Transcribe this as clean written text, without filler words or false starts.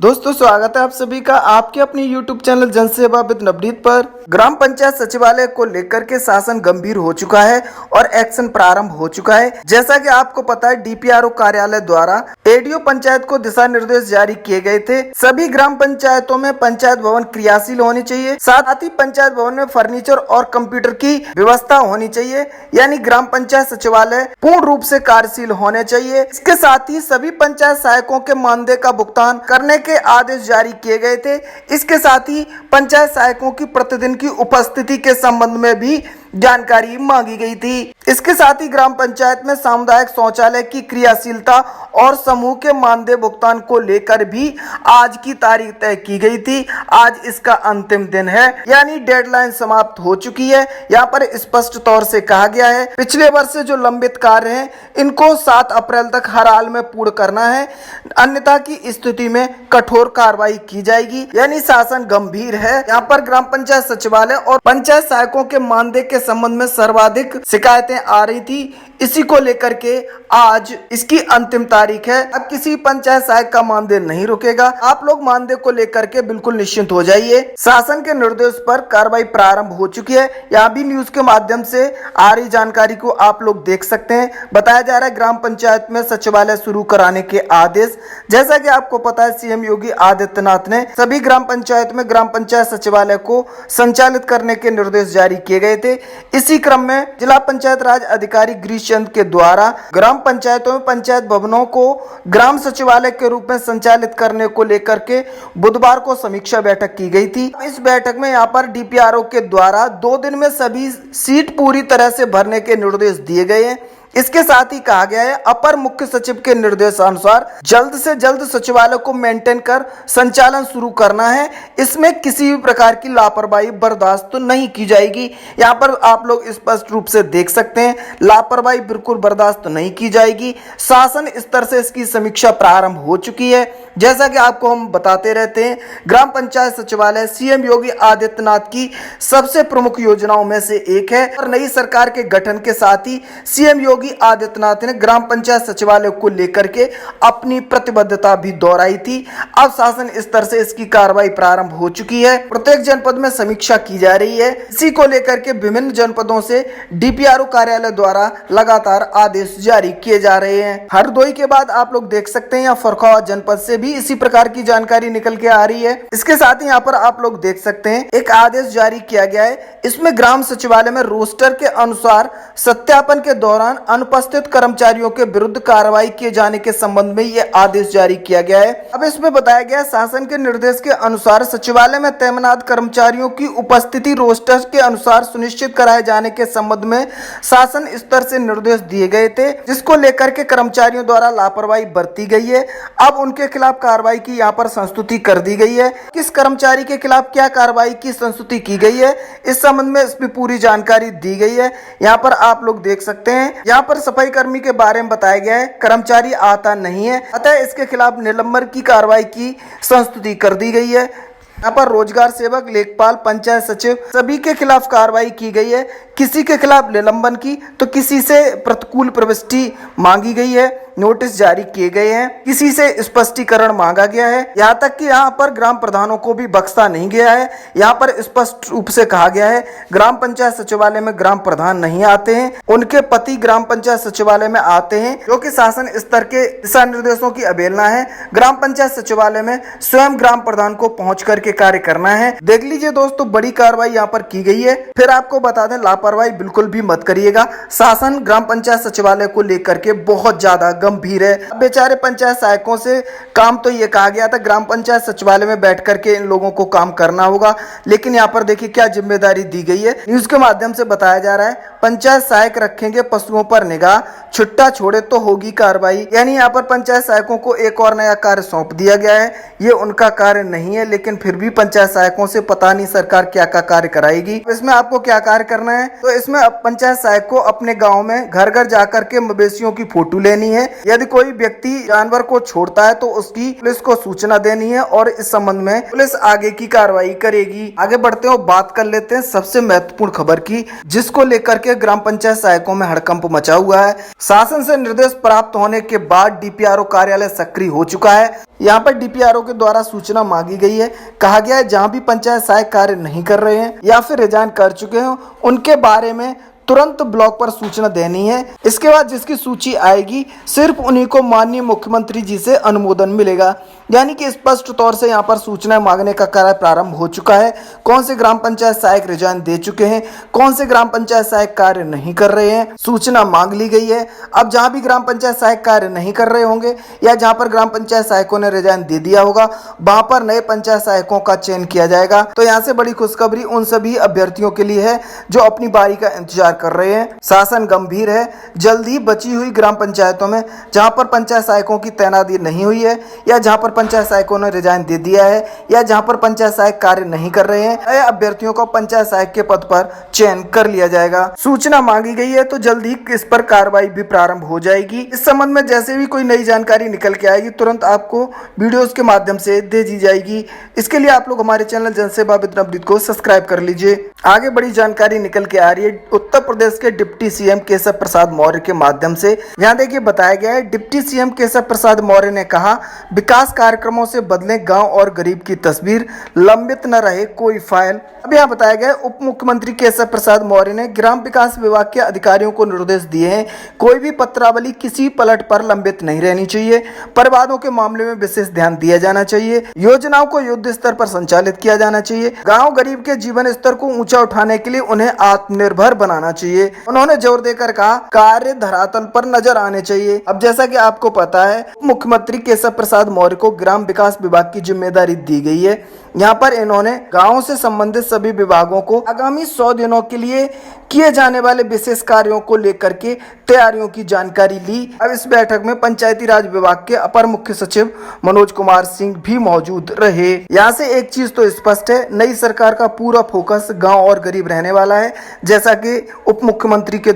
दोस्तों स्वागत है आप सभी का आपके अपने YouTube चैनल जन सेवा विद नवनीत पर। ग्राम पंचायत सचिवालय को लेकर के शासन गंभीर हो चुका है और एक्शन प्रारंभ हो चुका है। जैसा कि आपको पता है DPRO कार्यालय द्वारा ADO पंचायत को दिशा निर्देश जारी किए गए थे। सभी ग्राम पंचायतों में पंचायत भवन क्रियाशील होनी चाहिए, साथ ही पंचायत भवन में फर्नीचर और कंप्यूटर की व्यवस्था होनी चाहिए, यानी ग्राम पंचायत सचिवालय पूर्ण रूप से कार्यशील होने चाहिए। इसके साथ ही सभी पंचायत सहायकों के मानदेय का भुगतान करने के आदेश जारी किए गए थे। इसके साथ ही पंचायत सहायकों की प्रतिदिन की उपस्थिति के संबंध में भी जानकारी मांगी गई थी। इसके साथ ही ग्राम पंचायत में सामुदायिक शौचालय की क्रियाशीलता और समूह के मानदेय भुगतान को लेकर भी आज की तारीख तय की गई थी। आज इसका अंतिम दिन है, यानी डेडलाइन समाप्त हो चुकी है। यहाँ पर स्पष्ट तौर से कहा गया है पिछले वर्ष से जो लंबित कार्य हैं इनको 7 अप्रैल तक हर हाल में पूर्ण करना है, अन्यथा की स्थिति में कठोर कार्रवाई की जाएगी। यानी शासन गंभीर है। यहाँ पर ग्राम पंचायत सचिवालय और पंचायत सहायकों के मानदेय के संबंध में सर्वाधिक शिकायतें आ रही थी। इसी को लेकर के आज इसकी अंतिम तारीख है। अब किसी पंचायत सहायक का मानदेय नहीं रुकेगा। आप लोग मानदेय को लेकर के बिल्कुल निश्चिंत हो जाइए। शासन के निर्देश पर कार्रवाई प्रारंभ हो चुकी है। यहाँ भी न्यूज के माध्यम से आ रही जानकारी को आप लोग देख सकते हैं। बताया जा रहा है ग्राम पंचायत में सचिवालय शुरू कराने के आदेश। जैसा कि आपको पता है CM योगी आदित्यनाथ ने सभी ग्राम पंचायत में ग्राम पंचायत सचिवालय को संचालित करने के निर्देश जारी किए गए थे। इसी क्रम में जिला पंचायत राज अधिकारी गिरीश चंद के द्वारा ग्राम पंचायतों में पंचायत भवनों को ग्राम सचिवालय के रूप में संचालित करने को लेकर के बुधवार को समीक्षा बैठक की गई थी। इस बैठक में यहाँ पर DPRO के द्वारा 2 दिन में सभी सीट पूरी तरह से भरने के निर्देश दिए गए हैं। इसके साथ ही कहा गया है अपर मुख्य सचिव के निर्देशानुसार जल्द से जल्द सचिवालय को मेंटेन कर संचालन शुरू करना है। इसमें किसी भी प्रकार की लापरवाही बर्दाश्त तो नहीं की जाएगी। यहाँ पर आप लोग स्पष्ट रूप से देख सकते हैं, लापरवाही बिल्कुल बर्दाश्त नहीं की जाएगी। शासन स्तर से इसकी समीक्षा प्रारंभ हो चुकी है। जैसा कि आपको हम बताते रहते हैं, ग्राम पंचायत सचिवालय CM योगी आदित्यनाथ की सबसे प्रमुख योजनाओं में से एक है और नई सरकार के गठन के साथ ही CM योगी आदित्यनाथ ने ग्राम पंचायत सचिवालय को लेकर के अपनी प्रतिबद्धता भी दोहराई थी। अब शासन स्तर से इसकी कार्रवाई प्रारंभ हो चुकी है। प्रत्येक जनपद में समीक्षा की जा रही है। इसी को लेकर के विभिन्न जनपदों से DPRO कार्यालय द्वारा लगातार आदेश जारी किए जा रहे हैं। हरदोई के बाद आप लोग देख सकते हैं, या फर्रुखाबाद जनपद से भी इसी प्रकार की जानकारी निकल के आ रही है। इसके साथ ही यहाँ पर आप लोग देख सकते हैं एक आदेश जारी किया गया है। इसमें ग्राम सचिवालय में रोस्टर के अनुसार सत्यापन के दौरान अनुपस्थित कर्मचारियों के विरुद्ध कार्रवाई किए जाने के संबंध में यह आदेश जारी किया गया है। अब इसमें बताया गया शासन के निर्देश के अनुसार सचिवालय में तैनात कर्मचारियों की उपस्थिति रोस्टर के अनुसार सुनिश्चित कराए जाने के संबंध में शासन स्तर से निर्देश दिए गए थे, जिसको लेकर के कर्मचारियों द्वारा लापरवाही बरती गई है। अब उनके खिलाफ कार्रवाई की यहाँ पर संस्तुति कर दी गई है। किस कर्मचारी के खिलाफ क्या कार्रवाई की संस्तुति की गई है, इस संबंध में इसमें पूरी जानकारी दी गई है। यहाँ पर आप लोग देख सकते हैं। यहाँ पर सफाई कर्मी के बारे में बताया गया है कर्मचारी आता नहीं है, अतः इसके खिलाफ निलंबन की कार्रवाई की संस्तुति कर दी गई है। यहाँ पर रोजगार सेवक, लेखपाल, पंचायत सचिव सभी के खिलाफ कार्रवाई की गई है। किसी के खिलाफ निलंबन की तो किसी से प्रतिकूल प्रविष्टि मांगी गई है, नोटिस जारी किए गए हैं, किसी से स्पष्टीकरण मांगा गया है। यहाँ तक कि यहाँ पर ग्राम प्रधानों को भी बख्शा नहीं गया है। यहाँ पर स्पष्ट रूप से कहा गया है ग्राम पंचायत सचिवालय में ग्राम प्रधान नहीं आते हैं, उनके पति ग्राम पंचायत सचिवालय में आते हैं, जो कि शासन स्तर के दिशा निर्देशों की अवहेलना है। ग्राम पंचायत सचिवालय में स्वयं ग्राम प्रधान को पहुंच करके कार्य करना है। देख लीजिए दोस्तों, बड़ी कार्रवाई यहाँ पर की गई है। फिर आपको बता दें, लापरवाही बिल्कुल भी मत करिएगा। शासन ग्राम पंचायत सचिवालय को लेकर के बहुत ज्यादा गंभीर है। अब बेचारे पंचायत सहायकों से काम तो ये कहा गया था ग्राम पंचायत सचिवालय में बैठ करके इन लोगों को काम करना होगा, लेकिन यहाँ पर देखिए क्या जिम्मेदारी दी गई है। न्यूज के माध्यम से बताया जा रहा है पंचायत सहायक रखेंगे पशुओं पर निगाह, छुट्टा छोड़े तो होगी कार्रवाई। यानी यहाँ पर पंचायत सहायकों को एक और नया कार्य सौंप दिया गया है। ये उनका कार्य नहीं है, लेकिन फिर भी पंचायत सहायकों से पता नहीं सरकार क्या क्या कार्य कराएगी। इसमें आपको क्या कार्य करना है, तो इसमें पंचायत सहायक को अपने गाँव में घर घर जाकर के मवेशियों की फोटो लेनी है यदि कोई व्यक्ति जानवर को छोड़ता है तो उसकी पुलिस को सूचना देनी है और इस संबंध में पुलिस आगे की कार्रवाई करेगी। आगे बढ़ते हैं और बात कर लेते हैं सबसे महत्वपूर्ण खबर की, जिसको लेकर के ग्राम पंचायत सहायकों में हड़कंप मचा हुआ है। शासन से निर्देश प्राप्त होने के बाद डीपीआरओ कार्यालय सक्रिय हो चुका है। यहाँ पर डीपीआरओ के द्वारा सूचना मांगी गई है। कहा गया है जहां भी पंचायत सहायक कार्य नहीं कर रहे हैं या फिर रिजाइन कर चुके हैं उनके बारे में तुरंत ब्लॉक पर सूचना देनी है। इसके बाद जिसकी सूची आएगी सिर्फ उन्हीं को माननीय मुख्यमंत्री जी से अनुमोदन मिलेगा। यानी कि स्पष्ट तौर से यहाँ पर सूचना मांगने का कार्य प्रारंभ हो चुका है। कौन से ग्राम पंचायत सहायक रिजाइन दे चुके हैं, कौन से ग्राम पंचायत सहायक कार्य नहीं कर रहे हैं, सूचना मांग ली गई है। अब जहाँ भी ग्राम पंचायत सहायक कार्य नहीं कर रहे होंगे या जहाँ पर ग्राम पंचायत सहायकों ने रिजाइन दे दिया होगा वहां पर नए पंचायत सहायकों का चयन किया जाएगा। तो यहाँ से बड़ी खुशखबरी उन सभी अभ्यर्थियों के लिए है जो अपनी बारी का इंतजार कर रहे हैं। शासन गंभीर है। जल्द ही बची हुई ग्राम पंचायतों में जहां पर पंचायत सहायकों की तैनाती नहीं हुई है या जहां पर पंचायत सहायकों ने रिजाइन दे दिया है या जहां पर पंचायत सहायक कार्य नहीं कर रहे हैं, नए अभ्यर्थियों को पंचायत सहायक के पद पर चयन कर लिया जाएगा। सूचना मांगी गई है तो जल्द ही इस पर कार्रवाई भी प्रारंभ हो जाएगी। इस संबंध में जैसे भी कोई नई जानकारी निकल के आएगी तुरंत आपको वीडियोस के माध्यम से दे दी जाएगी। इसके लिए आप लोग हमारे चैनल जनसेवा विद नवनीत को सब्सक्राइब कर लीजिए। आगे बड़ी जानकारी निकल के आ रही है उत्तर प्रदेश के डिप्टी सीएम केशव प्रसाद मौर्य के माध्यम से। यहाँ देखिए बताया गया है डिप्टी सीएम केशव प्रसाद मौर्य ने कहा विकास कार्यक्रमों से बदले गांव और गरीब की तस्वीर, लंबित न रहे कोई फाइल। अब यहाँ बताया गया उप मुख्यमंत्री केशव प्रसाद मौर्य ने ग्राम विकास विभाग के अधिकारियों को निर्देश दिए हैं कोई भी पत्रावली किसी पलट पर लंबित नहीं रहनी चाहिए। परिवारों के मामले में विशेष ध्यान दिया जाना चाहिए। योजनाओं को युद्ध स्तर पर संचालित किया जाना चाहिए। गाँव गरीब के जीवन स्तर को ऊंचा उठाने के लिए उन्हें आत्मनिर्भर बनाना चाहिए। उन्होंने जोर देकर कहा कार्य धरातल पर नजर आने चाहिए। अब जैसा कि आपको पता है मुख्यमंत्री केशव प्रसाद मौर्य को ग्राम विकास विभाग की जिम्मेदारी दी गई है। यहाँ पर इन्होंने गांवों से संबंधित सभी विभागों को आगामी 100 दिनों के लिए किए जाने वाले विशेष कार्यों को लेकर के तैयारियों की जानकारी ली। अब इस बैठक में पंचायती राज विभाग के अपर मुख्य सचिव मनोज कुमार सिंह भी मौजूद रहे। यहाँ से एक चीज तो स्पष्ट है, नई सरकार का पूरा फोकस गांव और गरीब रहने वाला है, जैसा कि उप मुख्यमंत्री के